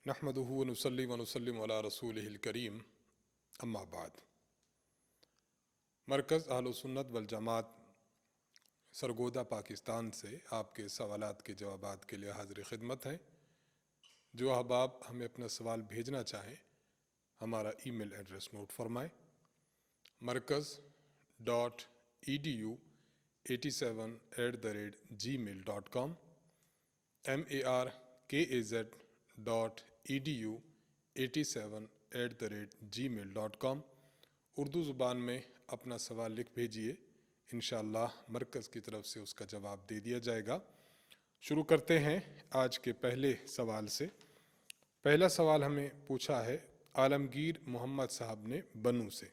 नहमदुहु व नुसल्ली व नुसल्लिम अला रसूलिहिल करीम अम्मा बाद। मरकज़ अहलुस सुन्नत वल जमात सरगोदा पाकिस्तान से आपके सवालात के जवाबात के लिए हाज़िर खिदमत हैं। जो अहबाब हमें अपना सवाल भेजना चाहें हमारा ईमेल एड्रेस नोट फरमाएँ। markaz.edu87@gmail.com markaz.edu87@gmail.com उर्दू ज़ुबान में अपना सवाल लिख भेजिए। इंशाअल्लाह मरकज़ की तरफ से उसका जवाब दे दिया जाएगा। शुरू करते हैं आज के पहले सवाल से। पहला सवाल हमें पूछा है आलमगीर मोहम्मद साहब ने बनू से।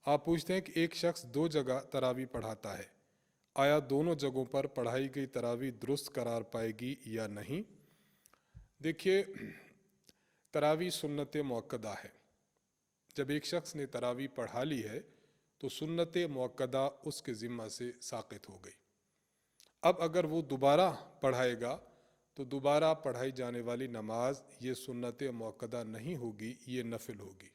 आप पूछते हैं कि एक शख्स दो जगह तरावी पढ़ाता है, आया दोनों जगहों पर पढ़ाई गई तरावी दुरुस्त करार पाएगी या नहीं। देखिए, तरावी सुन्नत मुअक्कदा है। जब एक शख्स ने तरावी पढ़ा ली है तो सुन्नत मुअक्कदा उसके ज़िम्मा से साक़ित हो गई। अब अगर वो दोबारा पढ़ाएगा तो दोबारा पढ़ाई जाने वाली नमाज ये सुन्नत मुअक्कदा नहीं होगी, ये नफिल होगी।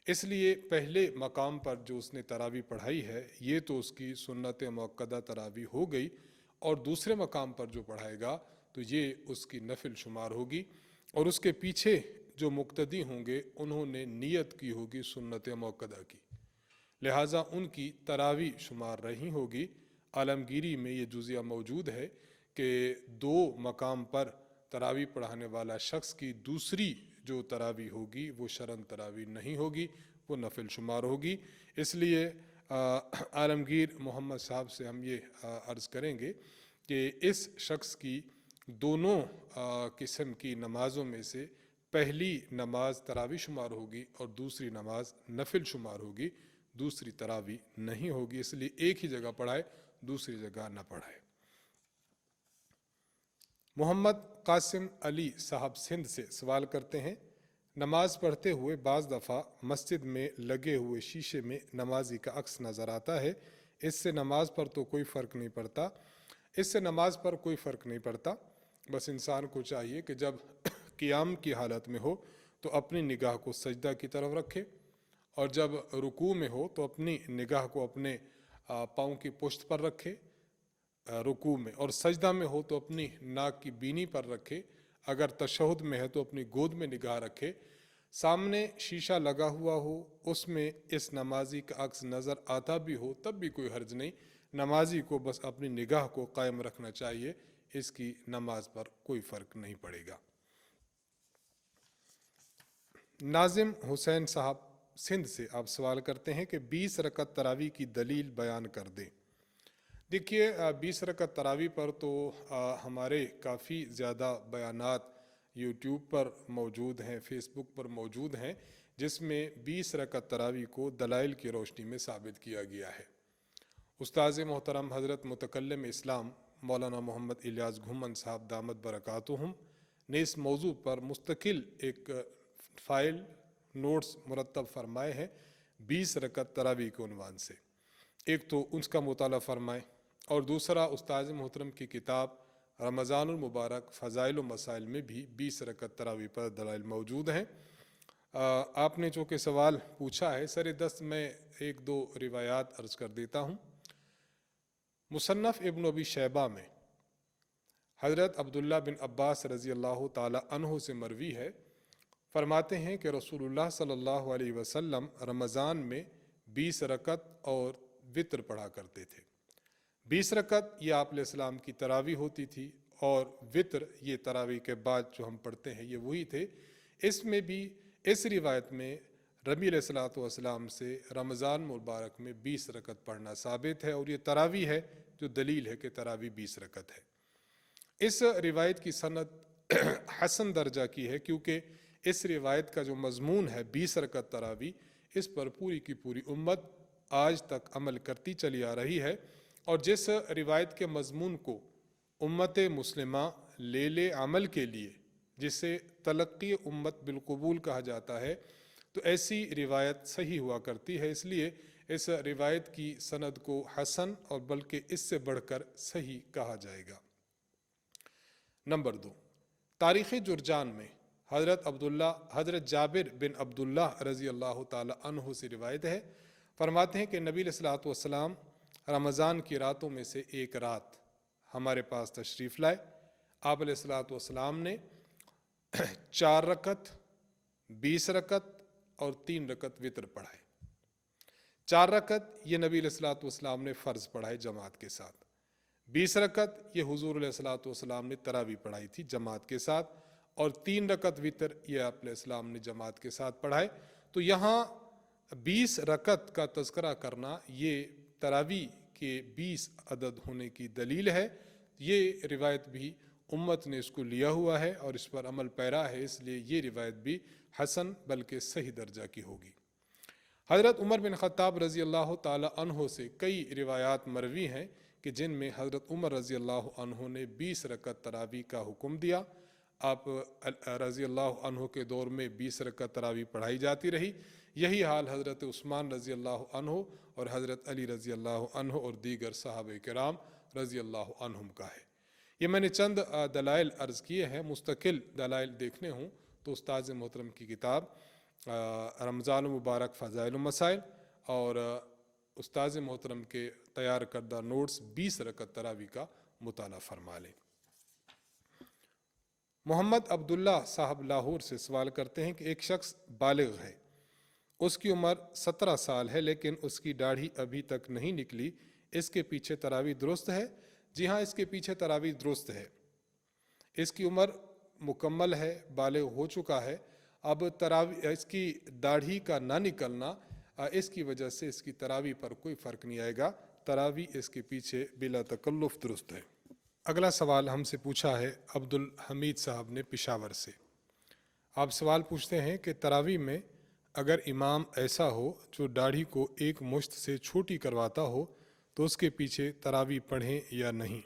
इसलिए पहले मकाम पर जो उसने तरावी पढ़ाई है ये तो उसकी सुन्नत मुअक्कदा तरावी हो गई, और दूसरे मकाम पर जो पढ़ाएगा तो ये उसकी नफिल शुमार होगी, और उसके पीछे जो मुक्तदी होंगे उन्होंने नियत की होगी सुन्नत मुअक्कदा की, लिहाजा उनकी तरावी शुमार नहीं होगी। आलमगीरी में ये जुज़िया मौजूद है कि दो मकाम पर तरावी पढ़ाने वाला शख्स की दूसरी जो तरावी होगी वो शरन तरावी नहीं होगी, वो नफिल शुमार होगी। इसलिए आलमगीर मोहम्मद साहब से हम ये अर्ज़ करेंगे कि इस शख्स की दोनों किस्म की नमाज़ों में से पहली नमाज तरावी शुमार होगी और दूसरी नमाज नफिल शुमार होगी, दूसरी तरावी नहीं होगी। इसलिए एक ही जगह पढ़ाए, दूसरी जगह न पढ़ाए। मोहम्मद कासिम अली साहब सिंध से सवाल करते हैं, नमाज पढ़ते हुए बाज़ दफ़ा मस्जिद में लगे हुए शीशे में नमाजी का अक्स नज़र आता है, इससे नमाज पर तो कोई फ़र्क नहीं पड़ता। इससे नमाज पर कोई फ़र्क नहीं पड़ता। बस इंसान को चाहिए कि जब क़ियाम की हालत में हो तो अपनी निगाह को सजदा की तरफ रखे, और जब रुकू में हो तो अपनी निगाह को अपने पाँव की पुश्त पर रखे रुकू में, और सजदा में हो तो अपनी नाक की बीनी पर रखे। अगर तशहुद में है तो अपनी गोद में निगाह रखे। सामने शीशा लगा हुआ हो, उसमें इस नमाजी का अक्स नज़र आता भी हो तब भी कोई हर्ज नहीं। नमाजी को बस अपनी निगाह को कायम रखना चाहिए, इसकी नमाज पर कोई फ़र्क नहीं पड़ेगा। नाजिम हुसैन साहब सिंध से आप सवाल करते हैं कि 20 रकत तरावी की दलील बयान कर दें। देखिए, 20 रकत तरावी पर तो हमारे काफ़ी ज़्यादा बयानात यूट्यूब पर मौजूद हैं, फ़ेसबुक पर मौजूद हैं, जिसमें 20 रकत तरावी को दलाइल की रोशनी में साबित किया गया है। उस्ताज़ मोहतरम हज़रत मुतकल्लिम इस्लाम मौलाना मोहम्मद इलियास घुमन साहब दामद बरकातुहुम ने इस मौजू पर मुस्तकिल एक फ़ाइल नोट्स मुरतब फरमाए हैं 20 रकत तरावी के उन्वान से। एक तो उसका मुताला फरमाएँ, और दूसरा उस्ताद मोहतरम की किताब रमज़ानुल मुबारक फ़ज़ाइल व मसाइल में भी 20 रकत तरावी पर दलाइल मौजूद हैं। आपने जो कि सवाल पूछा है, सर दस्त मैं एक दो रिवायात अर्ज़ कर देता हूँ। मुसन्नफ़ इब्न अबी शैबा में हज़रत अब्दुल्ला बिन अब्बास रज़ी अल्लाह ताला अन्हु से मरवी है, फरमाते हैं कि रसूलुल्लाह सल्लल्लाहु अलैहि वसल्लम रमज़ान में 20 रकत और वित्र पढ़ा करते थे। 20 रकत ये आप अलैहिस्सलाम की तरावी होती थी, और वित्र ये तरावी के बाद जो हम पढ़ते हैं ये वही थे। इसमें भी इस रिवायत में रबी अलैहिस्सलाम से रमज़ान मुबारक में 20 रकत पढ़ना साबित है, और ये तरावी है जो दलील है कि तरावी 20 रकत है। इस रिवायत की सनद हसन दर्जा की है, क्योंकि इस रिवायत का जो मज़मून है 20 रकत तरावी, इस पर पूरी की पूरी उम्मत आज तक अमल करती चली आ रही है। और जिस रिवायत के मज़मून को उम्मत मुस्लिमा ले अमल के लिए, जिसे तलक्की उम्मत बिलकबूल कहा जाता है, तो ऐसी रिवायत सही हुआ करती है। इसलिए इस रिवायत की सनद को हसन और बल्कि इससे बढ़कर सही कहा जाएगा। नंबर 2, तारीख़ जुर्जान में हज़रत जाबिर बिन अब्दुल्ला रज़ी अल्लाह ताला अन्हु से रिवायत है, फरमाते हैं कि नबी अलैहिस्सलातु वस्सलाम रमज़ान की रातों में से एक रात हमारे पास तशरीफ़ लाए। आप अलैहिस्सलातु वस्सलाम ने 4 रकत, 20 रकत और 3 रकत वितर पढ़ाए। 4 रकत ये नबी अलैहिस्सलातु वस्सलाम ने फ़र्ज़ पढ़ाए जमात के साथ, 20 रकत ये हुज़ूर अलैहिस्सलातु वस्सलाम ने तरावी पढ़ाई थी जमात के साथ, और 3 रकत वितर ये आप अलैहिस्सलाम ने जमात के साथ पढ़ाए। तो यहाँ 20 रकत का तज़किरा करना ये तरावी के 20 अदद होने की दलील है। ये रिवायत भी उम्मत ने इसको लिया हुआ है और इस पर अमल पैरा है, इसलिए ये रिवायत भी हसन बल्कि सही दर्जा की होगी। हज़रत उमर बिन ख़त्ताब रज़ी अल्लाह ताला अन्हो से कई रिवायात मरवी हैं कि जिनमें हज़रत उमर रज़ी अल्लाह अन्हो ने 20 रकत तरावी का हुक्म दिया। आप रज़ी अल्लाह अन्हो के दौर में 20 रकत तरावी पढ़ाई जाती रही। यही हाल हज़रत उस्मान रज़ी अल्लाह अन्हो और हज़रत अली रज़ी अल्लाह अन्हो और दीगर सहाबे किराम रज़ी अल्लाह अन्हुम का है। ये मैंने चंद दलाइल अर्ज़ किए हैं। मुस्तकिल दलाइल देखने हों तो उस्ताद मोहतरम की किताब रमज़ान मुबारक फ़ज़ाइल मसाइल और उस्ताद मोहतरम के तैयार करदा नोट्स 20 रकत तरावी का मुताला फरमा लें। मोहम्मद अब्दुल्ला साहब लाहौर से सवाल करते हैं कि एक शख्स बालिग है, उसकी उम्र 17 साल है लेकिन उसकी दाढ़ी अभी तक नहीं निकली, इसके पीछे तरावी दुरुस्त है? जी हाँ, इसके पीछे तरावी दुरुस्त है। इसकी उम्र मुकम्मल है, बालिग हो चुका है। अब तरावी इसकी दाढ़ी का ना निकलना इसकी वजह से इसकी तरावी पर कोई फ़र्क नहीं आएगा। तरावी इसके पीछे बिला तकल्लुफ़ दुरुस्त है। अगला सवाल हमसे पूछा है अब्दुल हमीद साहब ने पेशावर से। आप सवाल पूछते हैं कि तरावी में अगर इमाम ऐसा हो जो दाढ़ी को एक मुश्त से छोटी करवाता हो तो उसके पीछे तरावी पढ़ें या नहीं।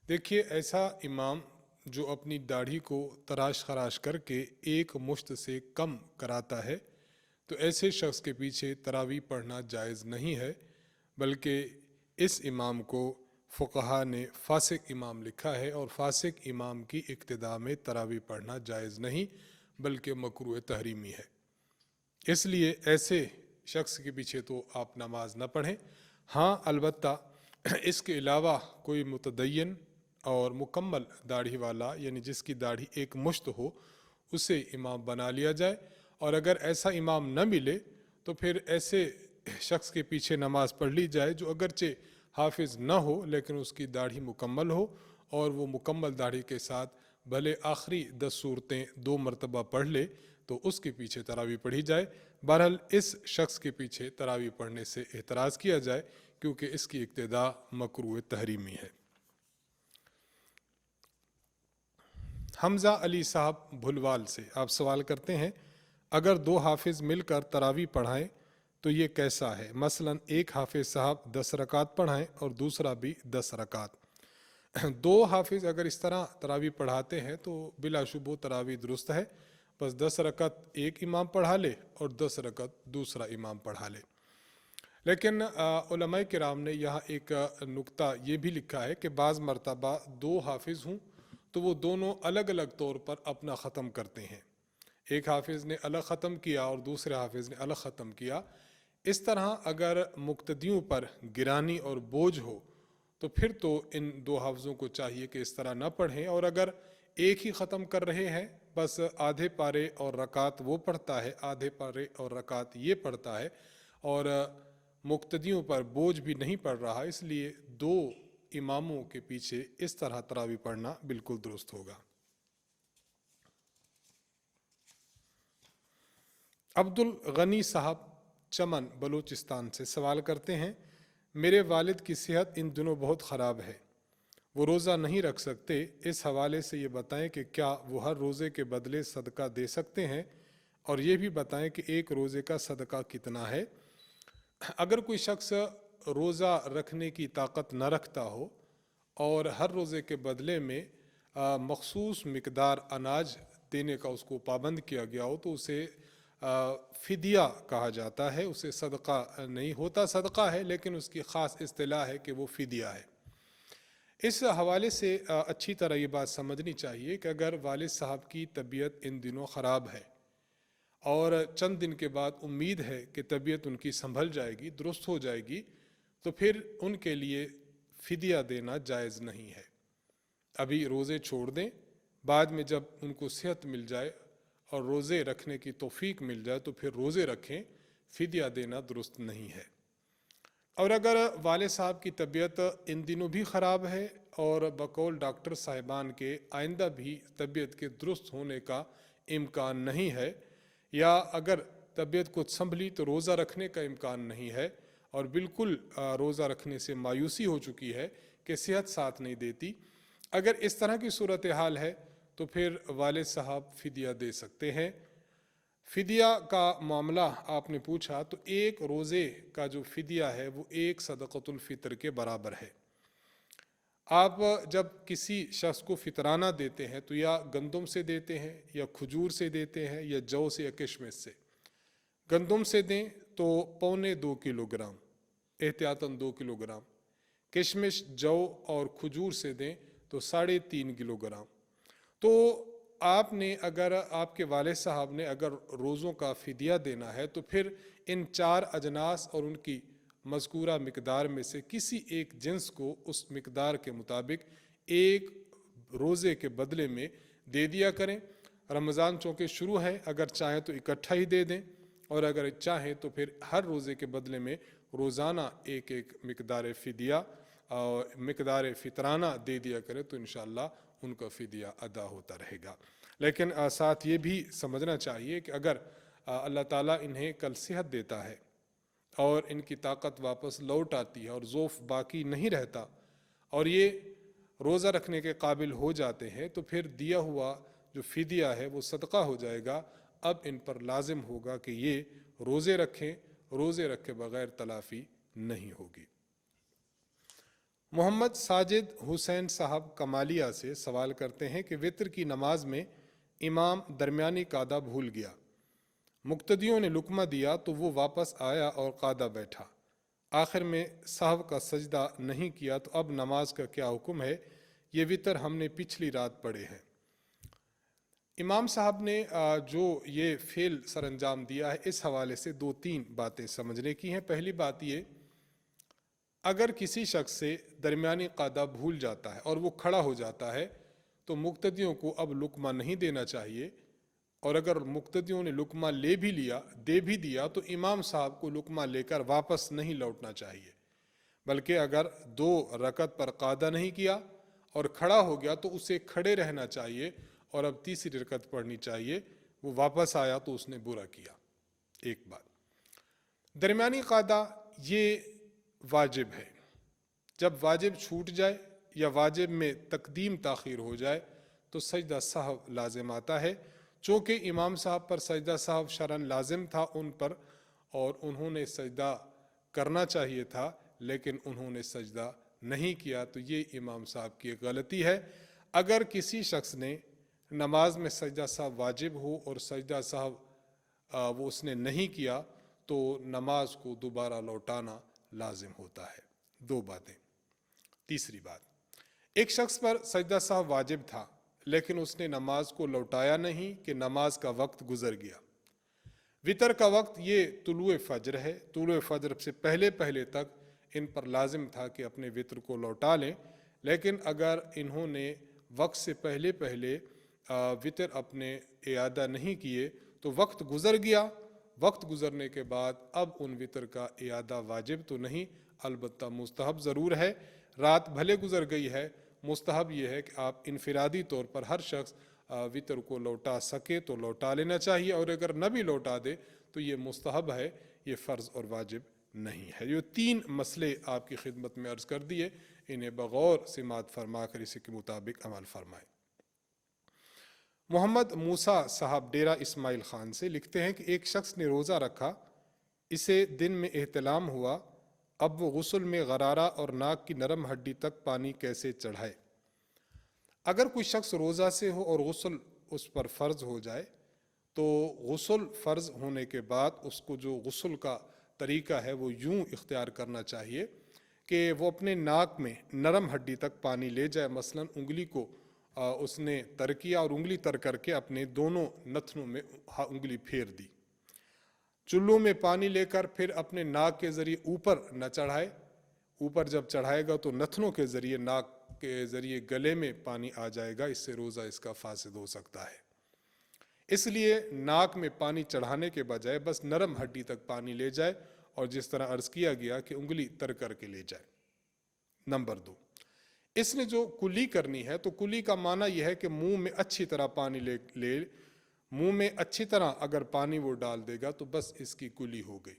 देखिए, ऐसा इमाम जो अपनी दाढ़ी को तराश खराश करके एक मुश्त से कम कराता है तो ऐसे शख्स के पीछे तरावी पढ़ना जायज़ नहीं है, बल्कि इस इमाम को फ़ुक़हा ने फ़ासिक इमाम लिखा है और फ़ासिक इमाम की इक्तिदा में तरावी पढ़ना जायज़ नहीं बल्कि मकरूह तहरीमी है। इसलिए ऐसे शख्स के पीछे तो आप नमाज न पढ़ें। हाँ, अलबत्ता इसके अलावा कोई मुतदय्यन और मुकम्मल दाढ़ी वाला यानी जिसकी दाढ़ी एक मुश्त हो उसे इमाम बना लिया जाए, और अगर ऐसा इमाम न मिले तो फिर ऐसे शख्स के पीछे नमाज पढ़ ली जाए जो अगरचे हाफिज़ न हो लेकिन उसकी दाढ़ी मुकम्मल हो और वो मुकम्मल दाढ़ी के साथ भले आखिरी 10 सूरतें 2 मरतबा पढ़ ले तो उसके पीछे तरावी पढ़ी जाए। बहरहाल इस शख्स के पीछे तरावी पढ़ने से एतराज़ किया जाए क्योंकि इसकी इक्तिदा मकरूह तहरीमी है। हमज़ा अली साहब भुलवाल से आप सवाल करते हैं, अगर 2 हाफिज़ मिलकर तरावी पढ़ाएं तो ये कैसा है? मसलन एक हाफिज़ साहब 10 रकात पढ़ाएं और दूसरा भी 10 रकात। 2 हाफिज़ अगर इस तरह तरावी पढ़ाते हैं तो बिलाशुबह तरावी दुरुस्त है, बस 10 रकात एक इमाम पढ़ा ले और 10 रकात दूसरा इमाम पढ़ा ले। लेकिन उलमाए किराम ने यहाँ एक नुक्ता ये भी लिखा है कि बाज़ मरतबा 2 हाफिज़ हों तो वो दोनों अलग अलग तौर पर अपना ख़त्म करते हैं। एक हाफिज़ ने अलग ख़त्म किया और दूसरे हाफिज़ ने अलग ख़त्म किया। इस तरह अगर मुक्तदियों पर गिरानी और बोझ हो तो फिर तो इन 2 हाफिज़ों को चाहिए कि इस तरह न पढ़ें, और अगर एक ही ख़त्म कर रहे हैं, बस आधे पारे और रकात वो पढ़ता है, आधे पारे और रकात ये पढ़ता है और मुक्तदियों पर बोझ भी नहीं पड़ रहा, इसलिए 2 इमामों के पीछे इस तरह तरावी पढ़ना बिल्कुल दुरुस्त होगा। अब्दुल गनी साहब चमन बलूचिस्तान से सवाल करते हैं, मेरे वालिद की सेहत इन दिनों बहुत ख़राब है, वो रोज़ा नहीं रख सकते, इस हवाले से ये बताएं कि क्या वो हर रोज़े के बदले सदका दे सकते हैं, और ये भी बताएं कि एक रोज़े का सदका कितना है। अगर कोई शख्स रोज़ा रखने की ताकत न रखता हो और हर रोज़े के बदले में मखसूस मिकदार अनाज देने का उसको पाबंद किया गया हो तो उसे फ़िदिया कहा जाता है, उसे सदका नहीं होता। सदका है लेकिन उसकी ख़ास इस्तिलाह है कि वो फ़िदिया है। इस हवाले से अच्छी तरह ये बात समझनी चाहिए कि अगर वालिद साहब की तबीयत इन दिनों ख़राब है और चंद दिन के बाद उम्मीद है कि तबीयत उनकी संभल जाएगी, दुरुस्त हो जाएगी, तो फिर उनके लिए फ़िदिया देना जायज़ नहीं है। अभी रोज़े छोड़ दें, बाद में जब उनको सेहत मिल जाए और रोज़े रखने की तौफीक मिल जाए तो फिर रोज़े रखें, फ़िदिया देना दुरुस्त नहीं है। और अगर वाले साहब की तबीयत इन दिनों भी ख़राब है और बकौल डॉक्टर साहिबान के आइंदा भी तबीयत के दुरुस्त होने का इम्कान नहीं है, या अगर तबीयत को संभली तो रोज़ा रखने का इम्कान नहीं है और बिल्कुल रोज़ा रखने से मायूसी हो चुकी है कि सेहत साथ नहीं देती, अगर इस तरह की सूरत हाल है तो फिर वालिद साहब फ़िदिया दे सकते हैं। फ़िदिया का मामला आपने पूछा, तो एक रोज़े का जो फ़िदिया है वो एक सदक़तुल फ़ितर के बराबर है। आप जब किसी शख्स को फ़ितराना देते हैं तो या गंदम से देते हैं या खजूर से देते हैं या जौ से या किशमिश से। गंदम से दें तो 1.25 किलोग्राम, एहतियातन 2 किलोग्राम। किशमिश, जौ और खजूर से दें तो 3.5 किलोग्राम। तो आपने अगर आपके वालिद साहब ने अगर रोज़ों का फ़िदिया देना है तो फिर इन 4 अजनास और उनकी मज़कूरा मिकदार में से किसी एक जिन्स को उस मिकदार के मुताबिक एक रोज़े के बदले में दे दिया करें। रमज़ान चूँकि शुरू है, अगर चाहें तो इकट्ठा ही दे दें और अगर चाहें तो फिर हर रोज़े के बदले में रोज़ाना एक एक मिकदार फ़िदिया और मिकदार फ़ितराना दे दिया करें तो इंशाअल्लाह उनका फ़िदिया अदा होता रहेगा। लेकिन साथ ये भी समझना चाहिए कि अगर अल्लाह ताला इन्हें कल सेहत देता है और इनकी ताकत वापस लौट आती है और ज़ोफ़ बाकी नहीं रहता और ये रोज़ा रखने के काबिल हो जाते हैं तो फिर दिया हुआ जो फ़िदिया है वो सदका हो जाएगा। अब इन पर लाजिम होगा कि ये रोज़े रखें, रोज़े रखे बग़ैर तलाफ़ी नहीं होगी। मोहम्मद साजिद हुसैन साहब कमालिया से सवाल करते हैं कि वितर की नमाज में इमाम दरमियानी कादा भूल गया, मुक्तदियों ने लुकमा दिया तो वो वापस आया और कादा बैठा, आखिर में साहब का सजदा नहीं किया, तो अब नमाज का क्या हुक्म है? ये वितर हमने पिछली रात पढ़े हैं। इमाम साहब ने जो ये फ़ेल सर अंजाम दिया है, इस हवाले से 2-3 बातें समझने की हैं। पहली बात ये, अगर किसी शख्स से दरमियानी कादा भूल जाता है और वो खड़ा हो जाता है तो मुक्तदियों को अब लुकमा नहीं देना चाहिए, और अगर मुक्तदियों ने लुकमा ले भी लिया, दे भी दिया, तो इमाम साहब को लुकमा लेकर वापस नहीं लौटना चाहिए, बल्कि अगर 2 रकत पर कादा नहीं किया और खड़ा हो गया तो उसे खड़े रहना चाहिए और अब तीसरी रकत पढ़नी चाहिए। वो वापस आया तो उसने बुरा किया। एक बात। दरमियानी कादा ये वाजिब है, जब वाजिब छूट जाए या वाजिब में तकदीम ताख़ीर हो जाए तो सजदा साहब लाजिम आता है। चूँकि इमाम साहब पर सजदा साहब शरन लाजिम था उन पर और उन्होंने सजदा करना चाहिए था, लेकिन उन्होंने सजदा नहीं किया, तो ये इमाम साहब की गलती है। अगर किसी शख्स ने नमाज में सजदा साहब वाजिब हो और सजदा साहब वो उसने नहीं किया तो नमाज को दोबारा लौटाना लाजिम होता है। 2 बातें। तीसरी बात, एक शख्स पर सजदा साहब वाजिब था लेकिन उसने नमाज को लौटाया नहीं कि नमाज का वक्त गुजर गया। वितर का वक्त ये तुलुए फजर है, तुलुए फजर से पहले पहले तक इन पर लाजिम था कि अपने वितर को लौटा लें, लेकिन अगर इन्होंने वक्त से पहले पहले वितर अपने इयादा नहीं किए तो वक्त गुजर गया। वक्त गुजरने के बाद अब उन वितर का इयादा वाजिब तो नहीं, अलबत्ता मुस्तहब ज़रूर है। रात भले गुजर गई है, मुस्तहब ये है कि आप इनफिरादी तौर पर हर शख्स वितर को लौटा सके तो लौटा लेना चाहिए, और अगर न भी लौटा दे तो ये मुस्तहब है, ये फ़र्ज़ और वाजिब नहीं है। ये 3 मसले आपकी खिदमत में अर्ज़ कर दिए, इन्हें बगौर सिमात फरमा कर इसी के मुताबिक अमल फरमाएँ। मोहम्मद मूसा साहब डेरा इस्माइल ख़ान से लिखते हैं कि एक शख्स ने रोज़ा रखा, इसे दिन में एहतलाम हुआ, अब वो गुस्ल में गरारा और नाक की नरम हड्डी तक पानी कैसे चढ़ाए? अगर कोई शख्स रोज़ा से हो और गुस्ल उस पर फ़र्ज़ हो जाए तो गुस्ल फ़र्ज़ होने के बाद उसको जो गुस्ल का तरीका है वो यूँ इख्तियार करना चाहिए کہ وہ اپنے ناک میں نرم ہڈی تک پانی لے جائے، مثلاً انگلی کو اس نے تر کیا اور انگلی تر کر کے اپنے دونوں نتنوں میں انگلی پھیر دی، چلو میں پانی لے کر پھر اپنے ناک کے ذریعے اوپر نہ چڑھائے، اوپر جب چڑھائے گا تو نتنوں کے ذریعے ناک کے ذریعے گلے میں پانی آ جائے گا، اس سے روزہ اس کا فاسد ہو سکتا ہے۔ اس لیے ناک میں پانی چڑھانے کے بجائے بس نرم ہڈی تک پانی لے جائے، اور جس طرح عرض کیا گیا کہ انگلی تر کر کے لے جائے۔ نمبر 2، اس نے جو کلی کرنی ہے تو کلی کا معنی یہ ہے کہ منہ میں اچھی طرح پانی لے منہ میں اچھی طرح اگر پانی وہ ڈال دے گا تو بس اس کی کلی ہو گئی۔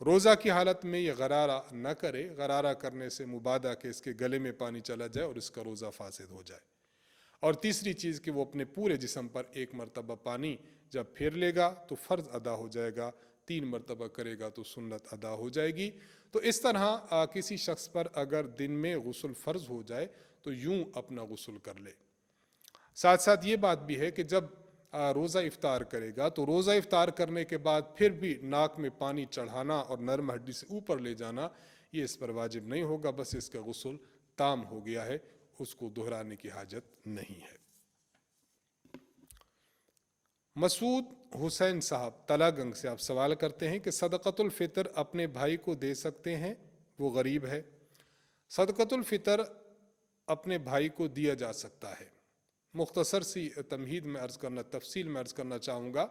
روزہ کی حالت میں یہ غرارہ نہ کرے، غرارہ کرنے سے مبادا کہ اس کے گلے میں پانی چلا جائے اور اس کا روزہ فاسد ہو جائے۔ اور تیسری چیز کہ وہ اپنے پورے جسم پر ایک مرتبہ پانی جب پھیر لے گا تو فرض ادا ہو جائے گا، 3 مرتبہ کرے گا تو سنت ادا ہو جائے گی۔ تو اس طرح کسی شخص پر اگر دن میں غسل فرض ہو جائے تو یوں اپنا غسل کر لے۔ ساتھ ساتھ یہ بات بھی ہے کہ جب روزہ افطار کرے گا تو روزہ افطار کرنے کے بعد پھر بھی ناک میں پانی چڑھانا اور نرم ہڈی سے اوپر لے جانا یہ اس پر واجب نہیں ہوگا، بس اس کا غسل تام ہو گیا ہے، اس کو دہرانے کی حاجت نہیں ہے۔ مسعود حسین صاحب تلا گنگ سے آپ سوال کرتے ہیں کہ صدقۃ الفطر اپنے بھائی کو دے سکتے ہیں، وہ غریب ہے؟ صدقۃ الفطر اپنے بھائی کو دیا جا سکتا ہے۔ مختصر سی تمہید میں تفصیل میں عرض کرنا چاہوں گا،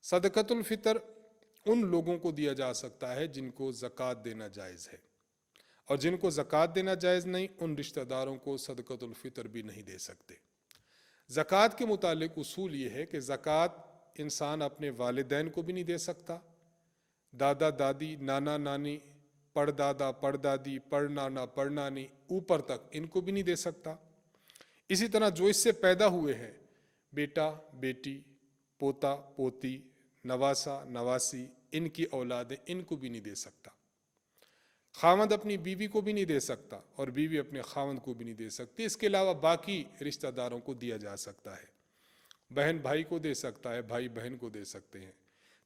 صدقۃ الفطر ان لوگوں کو دیا جا سکتا ہے جن کو زکوٰۃ دینا جائز ہے، اور جن کو زکوٰۃ دینا جائز نہیں ان رشتہ داروں کو صدقۃ الفطر بھی نہیں دے سکتے۔ زکوٰۃ کے متعلق اصول یہ ہے کہ زکوٰۃ انسان اپنے والدین کو بھی نہیں دے سکتا، دادا دادی، نانا نانی، پڑ دادا پڑ دادی، پڑ نانا پڑ نانی، اوپر تک ان کو بھی نہیں دے سکتا۔ اسی طرح جو اس سے پیدا ہوئے ہیں، بیٹا بیٹی، پوتا پوتی، نواسا نواسی، ان کی اولادیں، ان کو بھی نہیں دے سکتا۔ خاوند اپنی بیوی کو بھی نہیں دے سکتا اور بیوی اپنے خاوند کو بھی نہیں دے سکتی۔ اس کے علاوہ باقی رشتہ داروں کو دیا جا سکتا ہے، بہن بھائی کو دے سکتا ہے، بھائی بہن کو دے سکتے ہیں،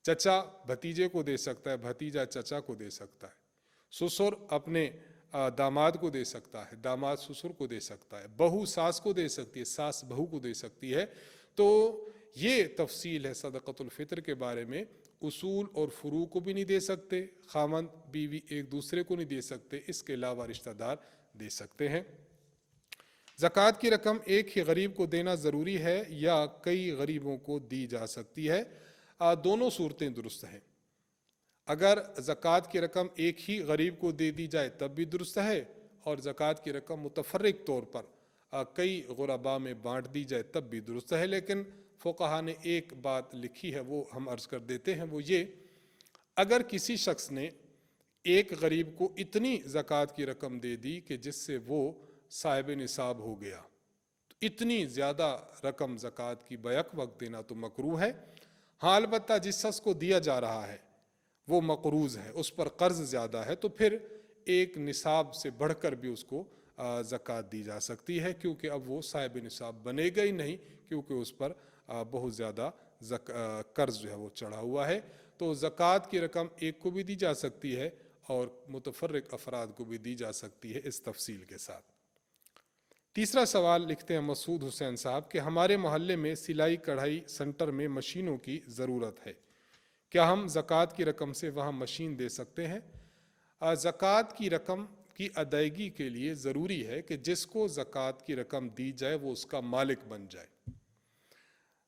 چچا بھتیجے کو دے سکتا ہے، بھتیجا چچا کو دے سکتا ہے، سسر اپنے داماد کو دے سکتا ہے، داماد سسر کو دے سکتا ہے، بہو ساس کو دے سکتی ہے، ساس بہو کو دے سکتی ہے۔ تو یہ تفصیل ہے صدقۃ الفطر کے بارے میں۔ اصول اور فروع کو بھی نہیں دے سکتے، خاوند بیوی ایک دوسرے کو نہیں دے سکتے، اس کے علاوہ رشتہ دار دے سکتے ہیں۔ زکوٰۃ کی رقم ایک ہی غریب کو دینا ضروری ہے یا کئی غریبوں کو دی جا سکتی ہے؟ دونوں صورتیں درست ہیں۔ اگر زکوٰۃ کی رقم ایک ہی غریب کو دے دی جائے تب بھی درست ہے، اور زکوٰۃ کی رقم متفرق طور پر کئی غرباء میں بانٹ دی جائے تب بھی درست ہے۔ لیکن فقہا نے ایک بات لکھی ہے، وہ ہم عرض کر دیتے ہیں، وہ یہ: اگر کسی شخص نے ایک غریب کو اتنی زکوٰۃ کی رقم دے دی کہ جس سے وہ صاحب نصاب ہو گیا، تو اتنی زیادہ رقم زکوٰۃ کی بیک وقت دینا تو مکروہ ہے۔ ہاں البتہ جس شخص کو دیا جا رہا ہے وہ مقروض ہے، اس پر قرض زیادہ ہے، تو پھر ایک نصاب سے بڑھ کر بھی اس کو زکوٰۃ دی جا سکتی ہے، کیونکہ اب وہ صاحب نصاب بنے گا ہی نہیں، کیونکہ اس پر بہت زیادہ قرض جو ہے وہ چڑھا ہوا ہے۔ تو زکوٰۃ کی رقم ایک کو بھی دی جا سکتی ہے اور متفرق افراد کو بھی دی جا سکتی ہے، اس تفصیل کے ساتھ۔ تیسرا سوال لکھتے ہیں مسعود حسین صاحب کہ ہمارے محلے میں سلائی کڑھائی سینٹر میں مشینوں کی ضرورت ہے، کیا ہم زکوٰۃ کی رقم سے وہاں مشین دے سکتے ہیں؟ زکوٰۃ کی رقم کی ادائیگی کے لیے ضروری ہے کہ جس کو زکوٰۃ کی رقم دی جائے وہ اس کا مالک بن جائے۔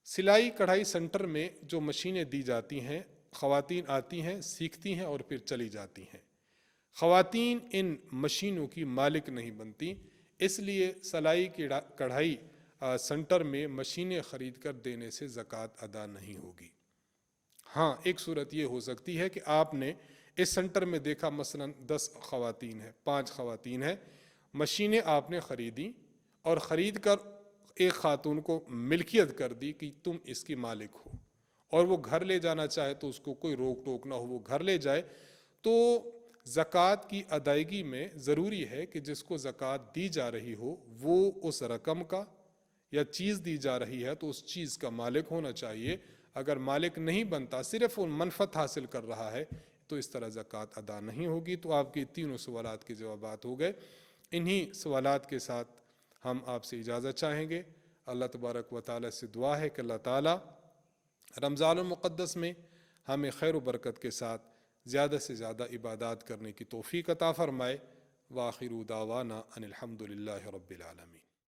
سلائی کڑھائی سینٹر میں جو مشینیں دی جاتی ہیں، خواتین آتی ہیں، سیکھتی ہیں اور پھر چلی جاتی ہیں۔ خواتین ان مشینوں کی مالک نہیں بنتی، اس لیے سلائی کڑھائی سینٹر میں مشینیں خرید کر دینے سے زکوٰۃ ادا نہیں ہوگی۔ ہاں ایک صورت یہ ہو سکتی ہے کہ آپ نے اس سینٹر میں دیکھا مثلا 10 خواتین ہیں، 5 خواتین ہیں، مشینیں آپ نے خریدی اور خرید کر ایک خاتون کو ملکیت کر دی کہ تم اس کی مالک ہو، اور وہ گھر لے جانا چاہے تو اس کو کوئی روک ٹوک نہ ہو، وہ گھر لے جائے، تو زکوٰۃ کی ادائیگی میں ضروری ہے کہ جس کو زکوٰۃ دی جا رہی ہو وہ اس رقم کا یا چیز دی جا رہی ہے تو اس چیز کا مالک ہونا چاہیے۔ اگر مالک نہیں بنتا، صرف وہ منفعت حاصل کر رہا ہے، تو اس طرح زکوٰۃ ادا نہیں ہوگی۔ تو آپ کے تینوں سوالات کے جوابات ہو گئے۔ انہی سوالات کے ساتھ ہم آپ سے اجازت چاہیں گے۔ اللہ تبارک و تعالیٰ سے دعا ہے کہ اللہ تعالیٰ رمضان المقدس میں ہمیں خیر و برکت کے ساتھ زیادہ سے زیادہ عبادات کرنے کی توفیق عطا فرمائے۔ وآخر دعوانا ان الحمد للہ رب العالمین۔